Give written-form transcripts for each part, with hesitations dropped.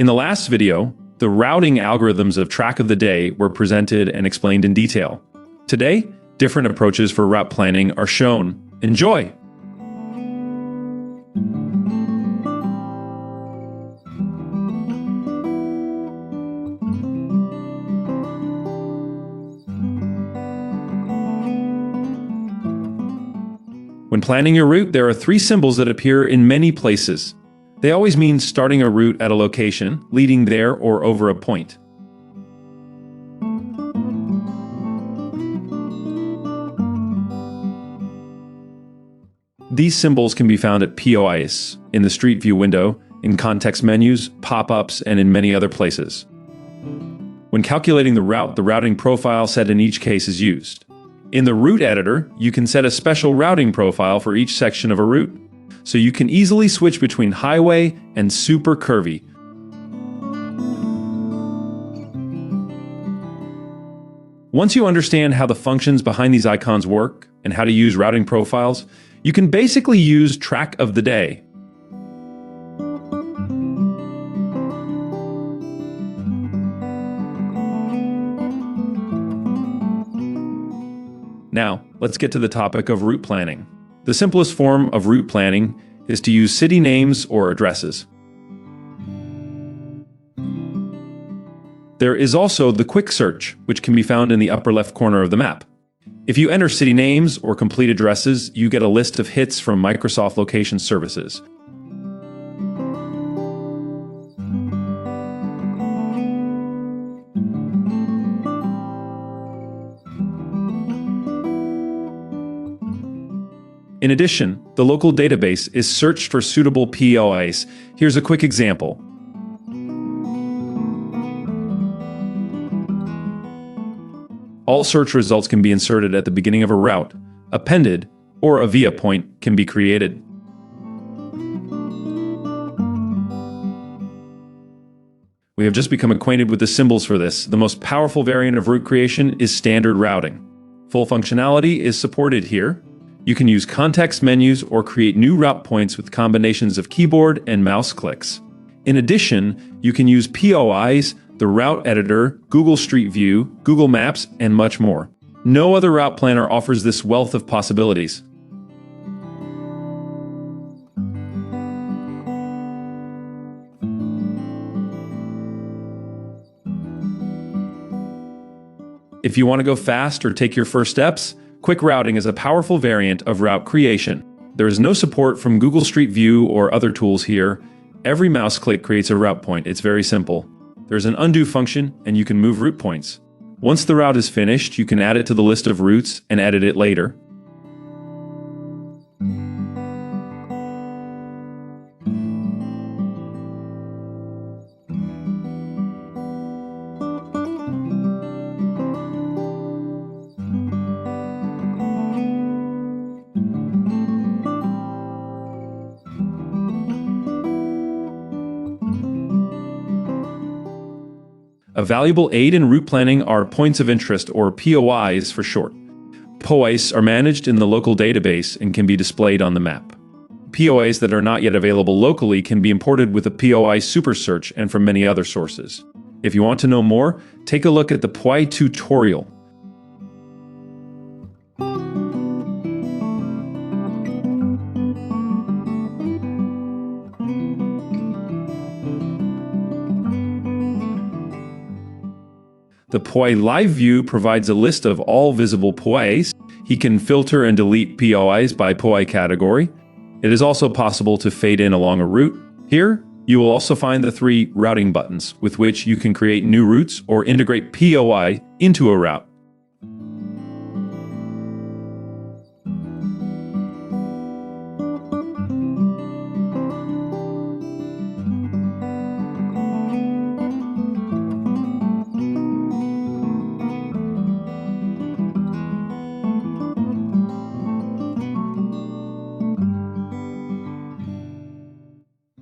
In the last video, the routing algorithms of track of the day were presented and explained in detail. Today, different approaches for route planning are shown. Enjoy! When planning your route, there are three symbols that appear in many places. They always mean starting a route at a location, leading there or over a point. These symbols can be found at POIs, in the Streetview window, in context menus, pop-ups, and in many other places. When calculating the route, the routing profile set in each case is used. In the route editor, you can set a special routing profile for each section of a route, so you can easily switch between highway and super curvy. Once you understand how the functions behind these icons work and how to use routing profiles, you can basically use track of the day. Now, let's get to the topic of route planning. The simplest form of route planning is to use city names or addresses. There is also the quick search, which can be found in the upper left corner of the map. If you enter city names or complete addresses, you get a list of hits from Microsoft Location Services. In addition, the local database is searched for suitable POIs. Here's a quick example. All search results can be inserted at the beginning of a route, appended, or a via point can be created. We have just become acquainted with the symbols for this. The most powerful variant of route creation is standard routing. Full functionality is supported here. You can use context menus or create new route points with combinations of keyboard and mouse clicks. In addition, you can use POIs, the route editor, Google Street View, Google Maps, and much more. No other route planner offers this wealth of possibilities. If you want to go fast or take your first steps, quick routing is a powerful variant of route creation. There is no support from Google Street View or other tools here. Every mouse click creates a route point. It's very simple. There's an undo function, and you can move route points. Once the route is finished, you can add it to the list of routes and edit it later. A valuable aid in route planning are points of interest, or POIs for short. POIs are managed in the local database and can be displayed on the map. POIs that are not yet available locally can be imported with a POI super search and from many other sources. If you want to know more, take a look at the POI tutorial. The POI Live View provides a list of all visible POIs. He can filter and delete POIs by POI category. It is also possible to fade in along a route. Here, you will also find the three routing buttons with which you can create new routes or integrate POI into a route.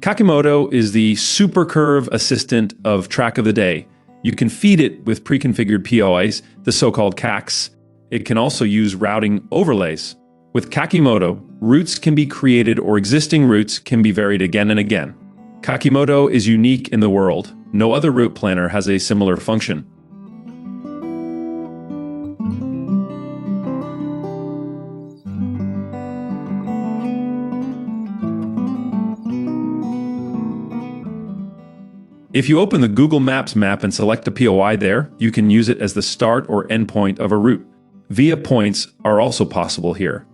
KAIMOTO is the super curve assistant of track of the day. You can feed it with pre-configured POIs, the so-called CACs. It can also use routing overlays. With KAIMOTO, routes can be created or existing routes can be varied again and again. KAIMOTO is unique in the world. No other route planner has a similar function. If you open the Google Maps map and select a POI there, you can use it as the start or end point of a route. Via points are also possible here.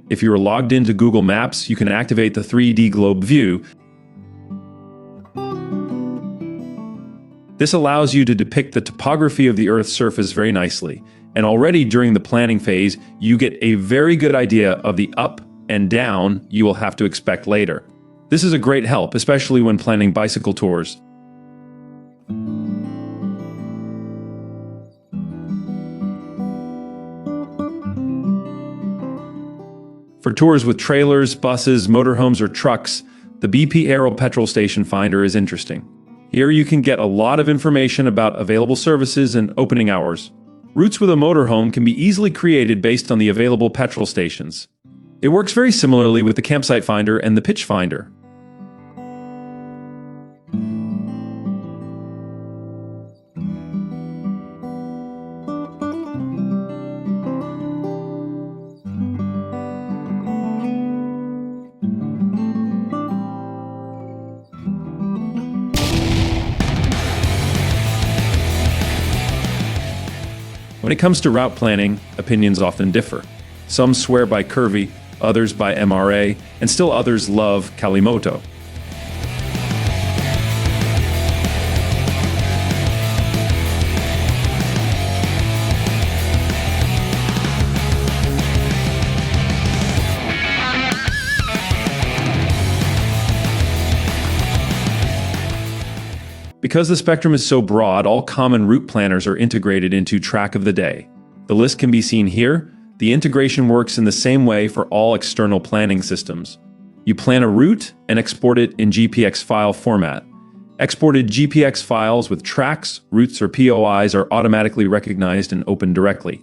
If you are logged into Google Maps, you can activate the 3D globe view. This allows you to depict the topography of the Earth's surface very nicely, and already during the planning phase, you get a very good idea of the up and down you will have to expect later. This is a great help, especially when planning bicycle tours. For tours with trailers, buses, motorhomes, or trucks, the BP Aero Petrol Station Finder is interesting. Here you can get a lot of information about available services and opening hours. Routes with a motorhome can be easily created based on the available petrol stations. It works very similarly with the Campsite Finder and the Pitch Finder. When it comes to route planning, opinions often differ. Some swear by Curvy, others by MRA, and still others love Calimoto. Because the spectrum is so broad, all common route planners are integrated into Track of the Day. The list can be seen here. The integration works in the same way for all external planning systems. You plan a route and export it in GPX file format. Exported GPX files with tracks, routes, or POIs are automatically recognized and opened directly.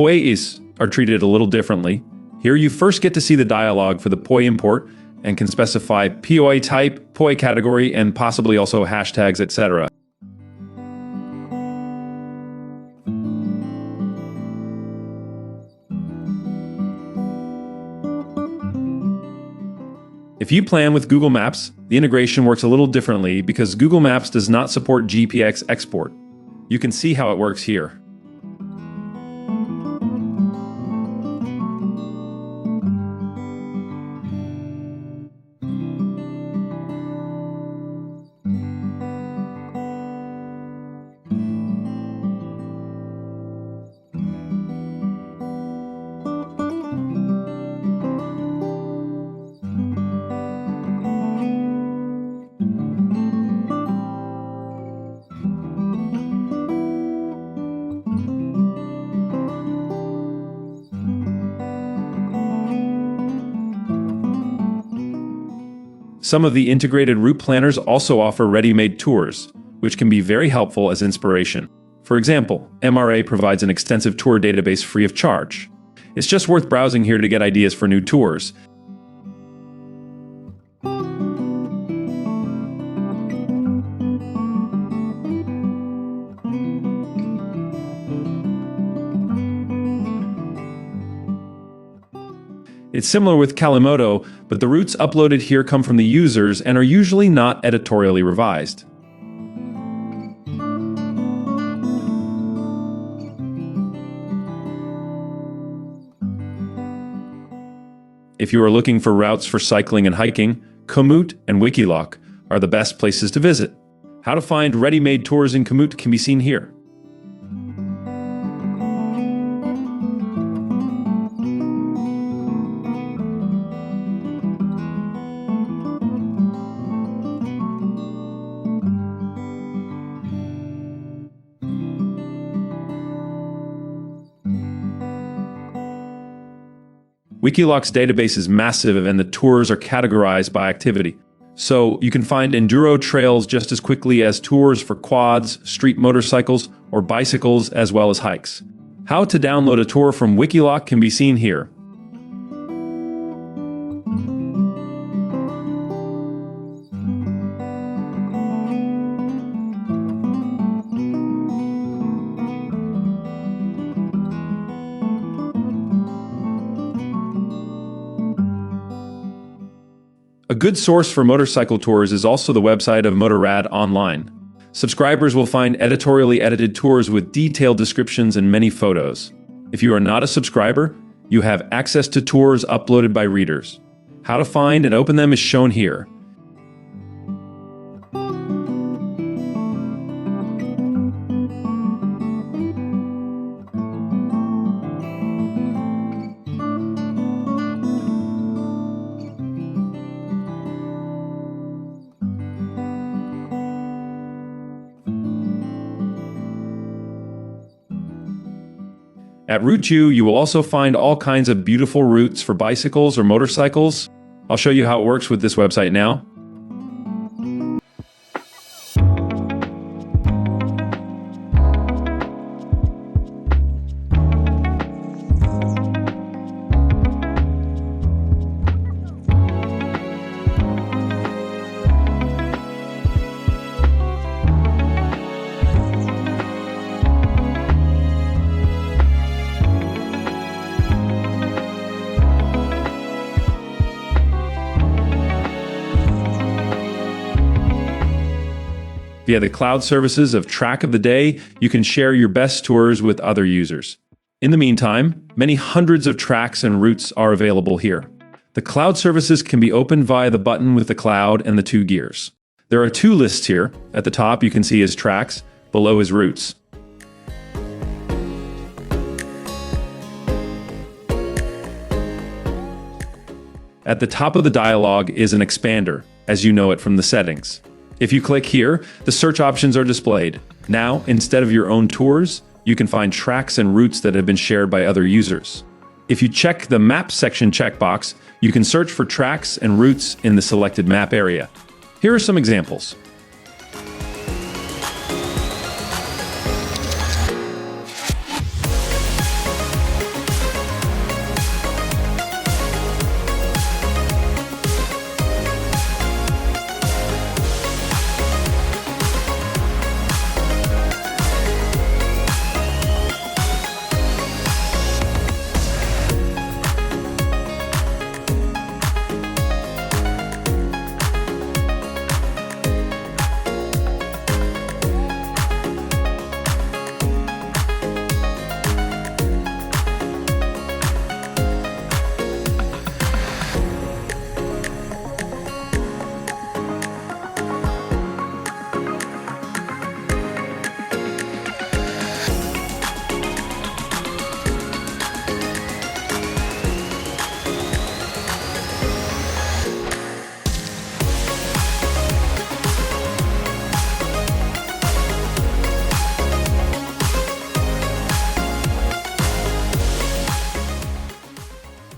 POIs are treated a little differently. Here you first get to see the dialog for the POI import and can specify POI type, POI category, and possibly also hashtags, etc. If you plan with Google Maps, the integration works a little differently because Google Maps does not support GPX export. You can see how it works here. Some of the integrated route planners also offer ready-made tours, which can be very helpful as inspiration. For example, MRA provides an extensive tour database free of charge. It's just worth browsing here to get ideas for new tours. It's similar with Calimoto, but the routes uploaded here come from the users and are usually not editorially revised. If you are looking for routes for cycling and hiking, Komoot and Wikiloc are the best places to visit. How to find ready-made tours in Komoot can be seen here. Wikiloc database is massive and the tours are categorized by activity. So you can find enduro trails just as quickly as tours for quads, street motorcycles, or bicycles, as well as hikes. How to download a tour from Wikiloc can be seen here. A good source for motorcycle tours is also the website of MotorrAd Online. Subscribers will find editorially edited tours with detailed descriptions and many photos. If you are not a subscriber, you have access to tours uploaded by readers. How to find and open them is shown here. At RouteView, you will also find all kinds of beautiful routes for bicycles or motorcycles. I'll show you how it works with this website now. Via the cloud services of Track of the Day, you can share your best tours with other users. In the meantime, many hundreds of tracks and routes are available here. The cloud services can be opened via the button with the cloud and the two gears. There are two lists here. At the top you can see is tracks, below is routes. At the top of the dialog is an expander, as you know it from the settings. If you click here, the search options are displayed. Now, instead of your own tours, you can find tracks and routes that have been shared by other users. If you check the Map section checkbox, you can search for tracks and routes in the selected map area. Here are some examples.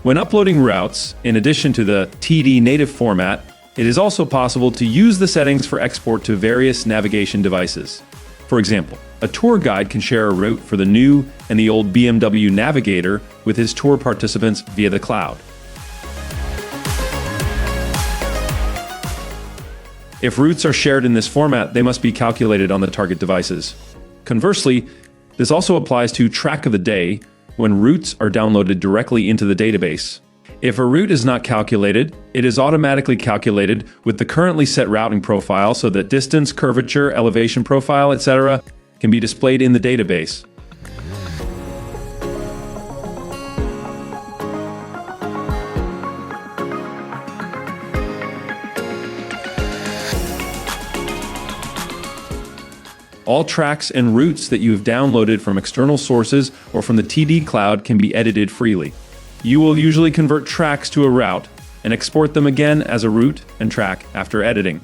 When uploading routes, in addition to the TD native format, it is also possible to use the settings for export to various navigation devices. For example, a tour guide can share a route for the new and the old BMW Navigator with his tour participants via the cloud. If routes are shared in this format, they must be calculated on the target devices. Conversely, this also applies to Track of the Day, when routes are downloaded directly into the database. If a route is not calculated, it is automatically calculated with the currently set routing profile so that distance, curvature, elevation profile, etc. can be displayed in the database. All tracks and routes that you have downloaded from external sources or from the TD cloud can be edited freely. You will usually convert tracks to a route and export them again as a route and track after editing.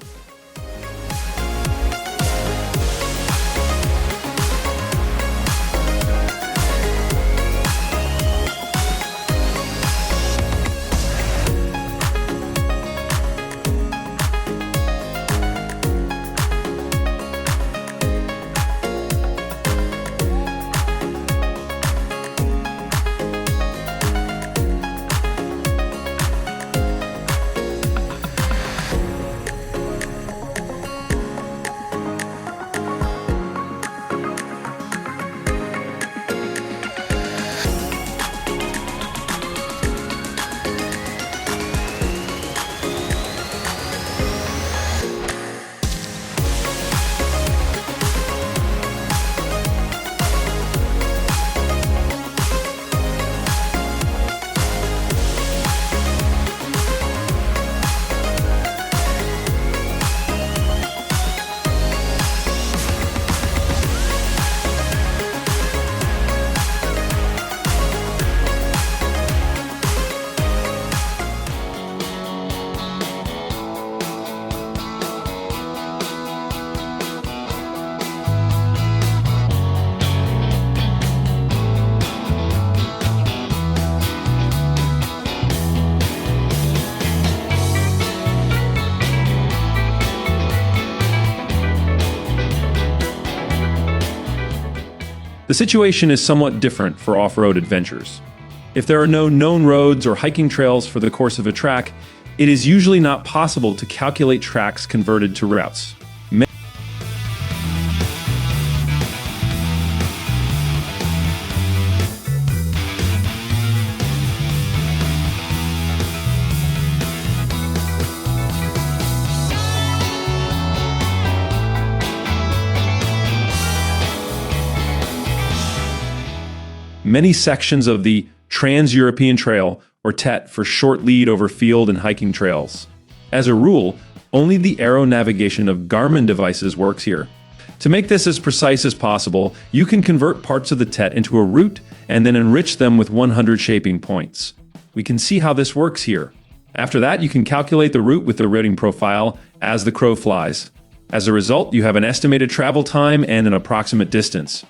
The situation is somewhat different for off-road adventures. If there are no known roads or hiking trails for the course of a track, it is usually not possible to calculate tracks converted to routes. Many sections of the Trans-European Trail, or TET for short lead over field and hiking trails. As a rule, only the aero navigation of Garmin devices works here. To make this as precise as possible, you can convert parts of the TET into a route and then enrich them with 100 shaping points. We can see how this works here. After that, you can calculate the route with the routing profile as the crow flies. As a result, you have an estimated travel time and an approximate distance.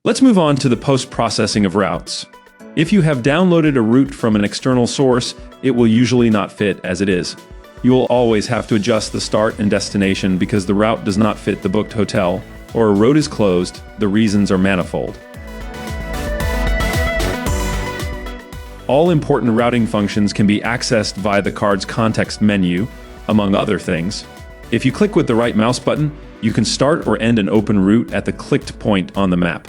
Let's move on to the post-processing of routes. If you have downloaded a route from an external source, it will usually not fit as it is. You will always have to adjust the start and destination because the route does not fit the booked hotel, or a road is closed. The reasons are manifold. All important routing functions can be accessed via the card's context menu, among other things. If you click with the right mouse button, you can start or end an open route at the clicked point on the map.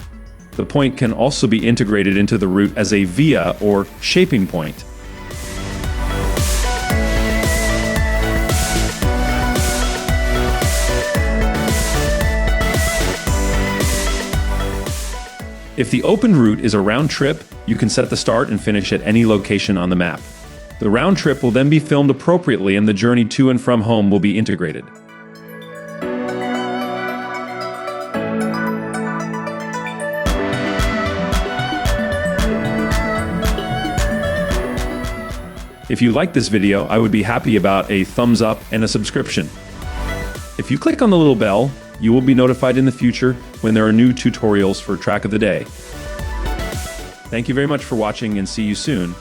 The point can also be integrated into the route as a via or shaping point. If the open route is a round trip, you can set the start and finish at any location on the map. The round trip will then be filmed appropriately and the journey to and from home will be integrated. If you like this video, I would be happy about a thumbs up and a subscription. If you click on the little bell, you will be notified in the future when there are new tutorials for Track of the Day. Thank you very much for watching and see you soon.